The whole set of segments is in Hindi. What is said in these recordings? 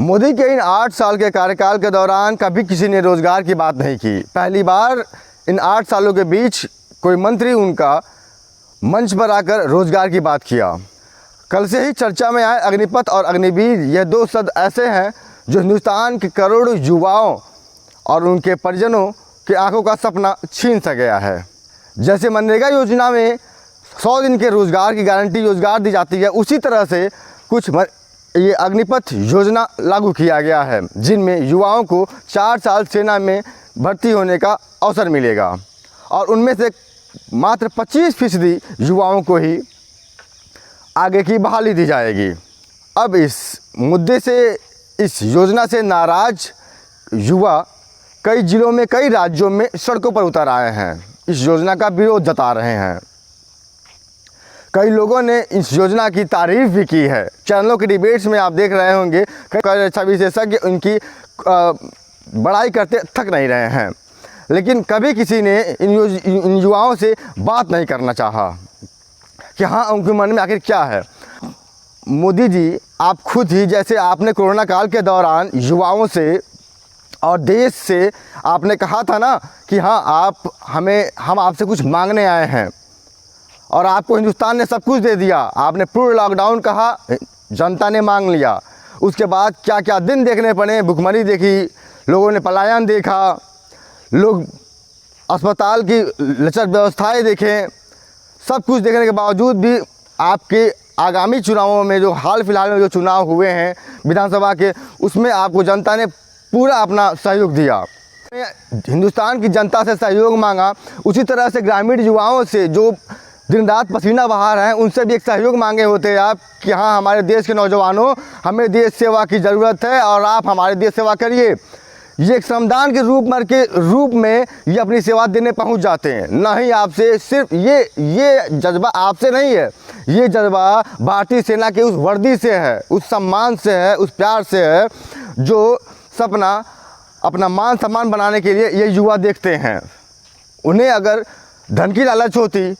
मोदी के इन 8 साल के कार्यकाल के दौरान कभी किसी ने रोज़गार की बात नहीं की। पहली बार इन 8 सालों के बीच कोई मंत्री उनका मंच पर आकर रोज़गार की बात किया। कल से ही चर्चा में आए अग्निपथ और अग्निवीर, यह दो शब्द ऐसे हैं जो हिंदुस्तान के करोड़ों युवाओं और उनके परिजनों के आंखों का सपना छीन सा गया है। जैसे मनरेगा योजना में 100 दिन के रोज़गार की गारंटी रोज़गार दी जाती है, उसी तरह से कुछ ये अग्निपथ योजना लागू किया गया है, जिनमें युवाओं को 4 साल सेना में भर्ती होने का अवसर मिलेगा और उनमें से मात्र 25% युवाओं को ही आगे की बहाली दी जाएगी। अब इस मुद्दे से, इस योजना से नाराज़ युवा कई जिलों में, कई राज्यों में सड़कों पर उतर आए हैं, इस योजना का विरोध जता रहे हैं। कई लोगों ने इस योजना की तारीफ़ भी की है। चैनलों के डिबेट्स में आप देख रहे होंगे कई अच्छा विशेषज्ञ उनकी बड़ाई करते थक नहीं रहे हैं, लेकिन कभी किसी ने इन युवाओं से बात नहीं करना चाहा कि हाँ, उनके मन में आखिर क्या है। मोदी जी, आप खुद ही, जैसे आपने कोरोना काल के दौरान युवाओं से और देश से आपने कहा था ना कि हाँ, हम आपसे कुछ मांगने आए हैं और आपको हिंदुस्तान ने सब कुछ दे दिया। आपने पूर्ण लॉकडाउन कहा, जनता ने मांग लिया। उसके बाद क्या क्या दिन देखने पड़े, भुखमरी देखी, लोगों ने पलायन देखा, लोग अस्पताल की लचर व्यवस्थाएं देखें। सब कुछ देखने के बावजूद भी आपके आगामी चुनावों में, जो हाल फिलहाल में जो चुनाव हुए हैं विधानसभा के, उसमें आपको जनता ने पूरा अपना सहयोग दिया। हिंदुस्तान की जनता से सहयोग मांगा, उसी तरह से ग्रामीण युवाओं से जो दिन रात पसीना बहा रहे हैं, उनसे भी एक सहयोग मांगे होते आप कि हाँ, हमारे देश के नौजवानों, हमें देश सेवा की ज़रूरत है और आप हमारे देश सेवा करिए। ये एक श्रमदान के रूप में ये अपनी सेवा देने पहुंच जाते हैं। नहीं, आपसे सिर्फ ये जज्बा आपसे नहीं है, ये जज्बा भारतीय सेना के उस वर्दी से है, उस सम्मान से है, उस प्यार से है जो सपना अपना मान सम्मान बनाने के लिए ये युवा देखते हैं। उन्हें अगर धन की लालच होती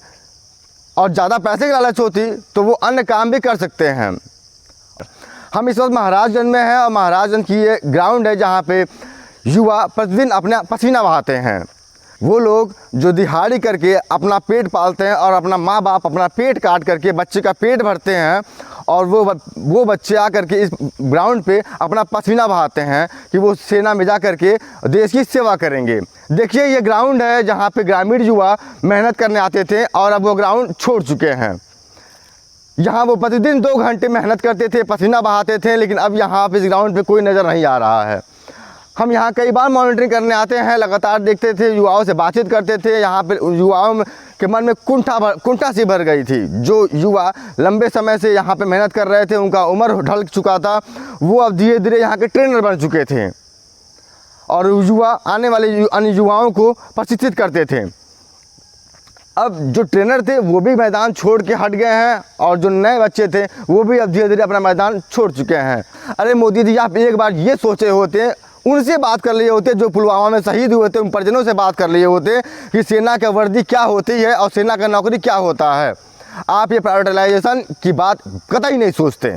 और ज़्यादा पैसे की लालच होती तो वो अन्य काम भी कर सकते हैं। हम इस वक्त महाराजगंज में हैं और महाराजगंज की ये ग्राउंड है जहाँ पे युवा प्रतिदिन अपना पसीना बहाते हैं। वो लोग जो दिहाड़ी करके अपना पेट पालते हैं और अपना माँ बाप अपना पेट काट करके बच्चे का पेट भरते हैं और वो बच्चे आकर के इस ग्राउंड पे अपना पसीना बहाते हैं कि वो सेना में जा कर के देश की सेवा करेंगे। देखिए, ये ग्राउंड है जहाँ पे ग्रामीण युवा मेहनत करने आते थे और अब वो ग्राउंड छोड़ चुके हैं। यहाँ वो प्रतिदिन 2 घंटे मेहनत करते थे, पसीना बहाते थे, लेकिन अब यहाँ पे इस ग्राउंड पे कोई नज़र नहीं आ रहा है। हम यहाँ कई बार मॉनिटरिंग करने आते हैं, लगातार देखते थे, युवाओं से बातचीत करते थे। यहाँ पे युवाओं के मन में कुंठा सी भर गई थी। जो युवा लंबे समय से यहाँ पे मेहनत कर रहे थे, उनका उम्र ढल चुका था, वो अब धीरे धीरे यहाँ के ट्रेनर बन चुके थे और युवा आने वाले अन्य युवाओं को प्रशिक्षित करते थे। अब जो ट्रेनर थे वो भी मैदान छोड़ के हट गए हैं और जो नए बच्चे थे वो भी अब धीरे धीरे अपना मैदान छोड़ चुके हैं। अरे मोदी जी, आप एक बार ये सोचे होते, उनसे बात कर लिए होते जो पुलवामा में शहीद हुए थे, उन परिजनों से बात कर लिए होते कि सेना की वर्दी क्या होती है और सेना का नौकरी क्या होता है। आप ये प्राइवेटाइजेशन की बात कतई नहीं सोचते।